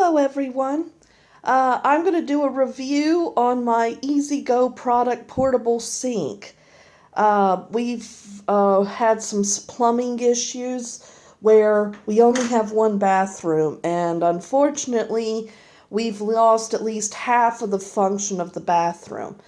Hello everyone. I'm going to do a review on my EasyGo product portable sink. We've had some plumbing issues where we only have one bathroom, and unfortunately we've lost at least half of the function of the bathroom.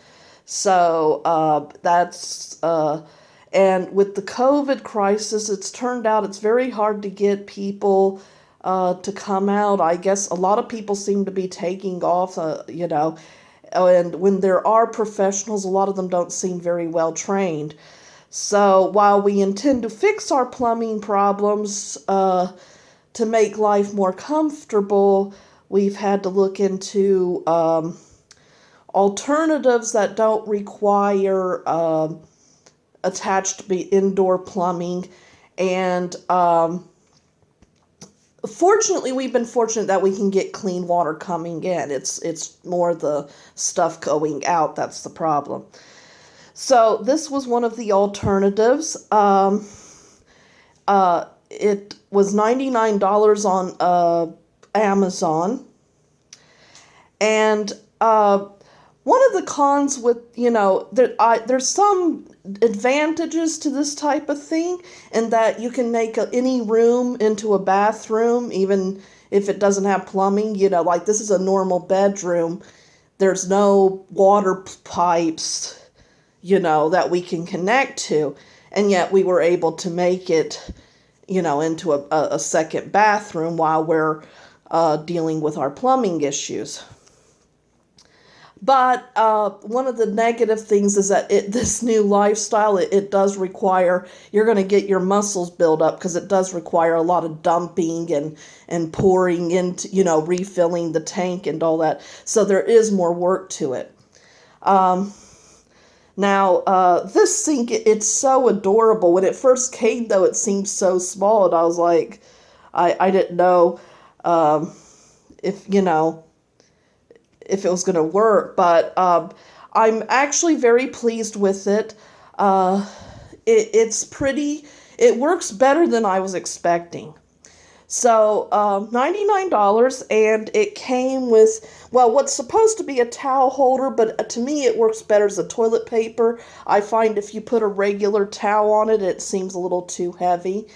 And with the COVID crisis, it's turned out it's very hard to get people to come out. I guess a lot of people seem to be taking off, and when there are professionals, a lot of them don't seem very well trained. So while we intend to fix our plumbing problems to make life more comfortable, we've had to look into alternatives that don't require attached indoor plumbing. And fortunately, we've been fortunate that we can get clean water coming in. It's more the stuff going out that's the problem. So this was one of the alternatives. It was $99 on Amazon. And one of the cons with, there's some advantages to this type of thing, in that you can make any room into a bathroom, even if it doesn't have plumbing. Like this is a normal bedroom. There's no water pipes, that we can connect to. And yet we were able to make it, into a second bathroom while we're dealing with our plumbing issues. But one of the negative things is that this new lifestyle, it does require, you're going to get your muscles built up, because it does require a lot of dumping and pouring into, refilling the tank and all that. So there is more work to it. Now, this sink, it's so adorable. When it first came, though, it seemed so small, and I was like, I didn't know if it was going to work, but I'm actually very pleased with it. It's pretty, it works better than I was expecting. So, $99, and it came with, well, what's supposed to be a towel holder, but to me it works better as a toilet paper. I find if you put a regular towel on it, it seems a little too heavy.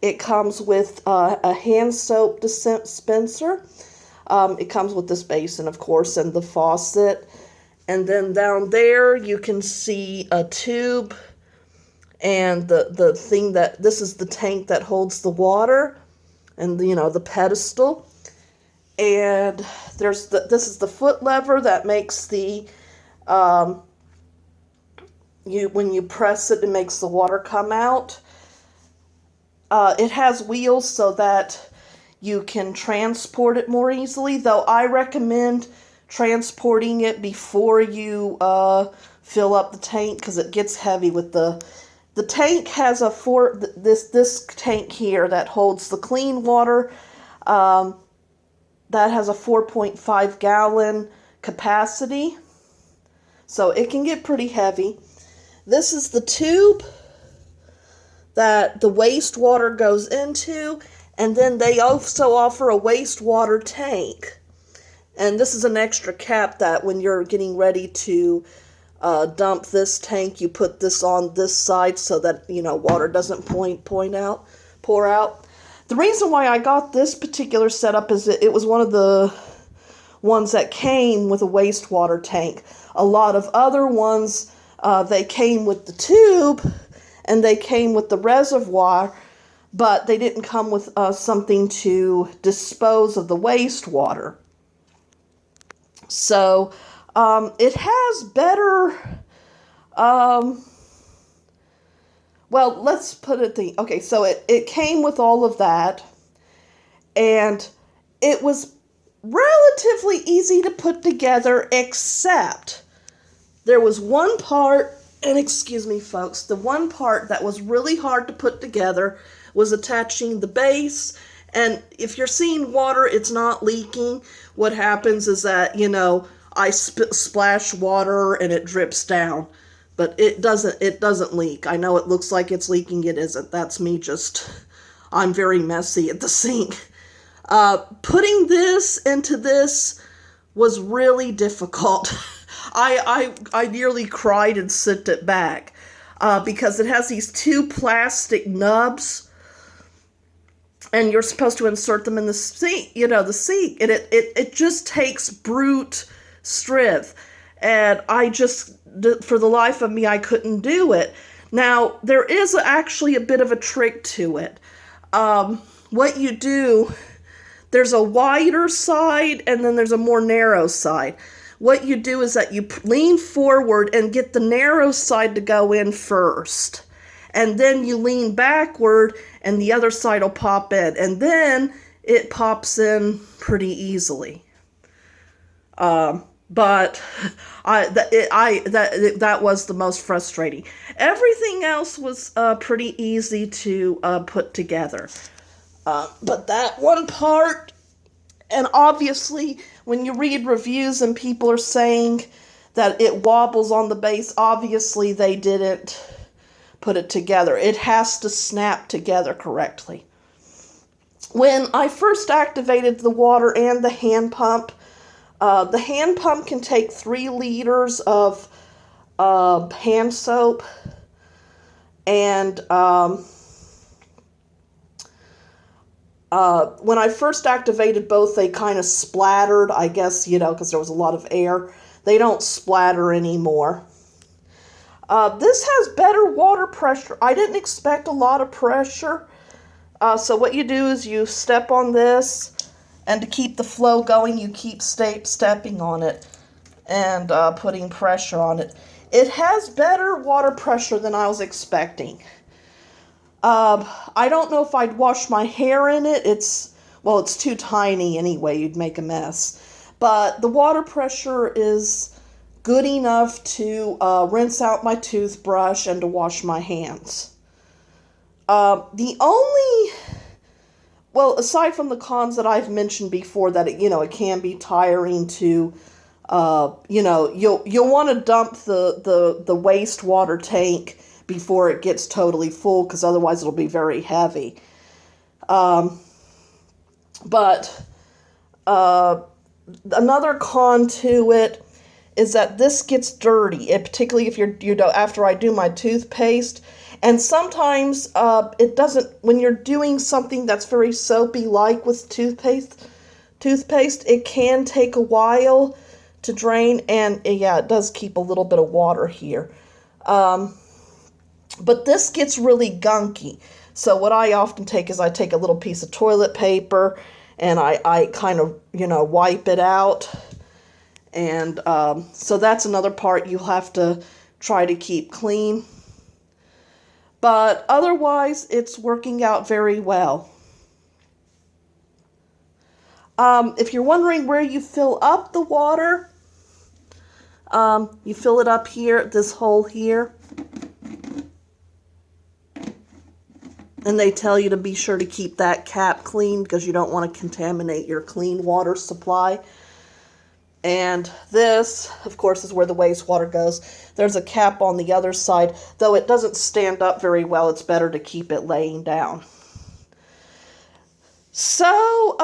It comes with a hand soap dispenser. It comes with this basin, of course, and the faucet. And then down there, you can see a tube and the thing this is the tank that holds the water, and the pedestal. And this is the foot lever that makes the, when you press it, it makes the water come out. It has wheels so that you can transport it more easily, though I recommend transporting it before you fill up the tank, because it gets heavy with the tank has this tank here that holds the clean water, that has a 4.5 gallon capacity, so it can get pretty heavy. This is the tube that the wastewater goes into. And then they also offer a wastewater tank. And this is an extra cap that when you're getting ready to dump this tank, you put this on this side so that, water doesn't pour out. The reason why I got this particular setup is that it was one of the ones that came with a wastewater tank. A lot of other ones, they came with the tube and they came with the reservoir, but they didn't come with something to dispose of the wastewater. So it has better, well, let's put it okay, so it came with all of that, and it was relatively easy to put together, except there was one part, and excuse me folks, the one part that was really hard to put together was attaching the base. And if you're seeing water, it's not leaking. What happens is that, I splash water and it drips down, but it doesn't leak. I know it looks like it's leaking, it isn't. That's me I'm very messy at the sink. Putting this into this was really difficult. I nearly cried and sent it back because it has these two plastic nubs, and you're supposed to insert them in the sink, the sink, and it just takes brute strength, and I just, for the life of me, I couldn't do it. Now, there is actually a bit of a trick to it. What you do, there's a wider side and then there's a more narrow side. What you do is that you lean forward and get the narrow side to go in first. And then you lean backward and the other side will pop in. And then it pops in pretty easily. But that was the most frustrating. Everything else was pretty easy to put together. But that one part, and obviously when you read reviews and people are saying that it wobbles on the base, obviously they didn't put it together. It has to snap together correctly. When I first activated the water and the hand pump can take 3 liters of hand soap, and when I first activated both, they kind of splattered, I guess, because there was a lot of air. They don't splatter anymore. This has better water pressure. I didn't expect a lot of pressure. So what you do is you step on this, and to keep the flow going, you keep stepping on it and putting pressure on it. It has better water pressure than I was expecting. I don't know if I'd wash my hair in it. It's too tiny anyway. You'd make a mess. But the water pressure is good enough to rinse out my toothbrush and to wash my hands. Aside from the cons that I've mentioned before, that it can be tiring to, you'll want to dump the wastewater tank before it gets totally full, because otherwise it'll be very heavy. But another con to it is that this gets dirty, particularly if after I do my toothpaste. And sometimes it doesn't, when you're doing something that's very soapy, like with toothpaste, it can take a while to drain, and it does keep a little bit of water here. But this gets really gunky. So what I often take is I take a little piece of toilet paper and I kind of, wipe it out. And so that's another part you'll have to try to keep clean. But otherwise, it's working out very well. If you're wondering where you fill up the water, you fill it up here, this hole here. And they tell you to be sure to keep that cap clean because you don't want to contaminate your clean water supply. And this, of course, is where the wastewater goes. There's a cap on the other side. Though it doesn't stand up very well, it's better to keep it laying down. So,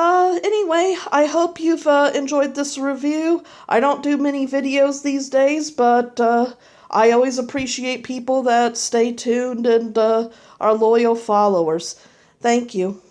anyway, I hope you've enjoyed this review. I don't do many videos these days, but I always appreciate people that stay tuned and are loyal followers. Thank you.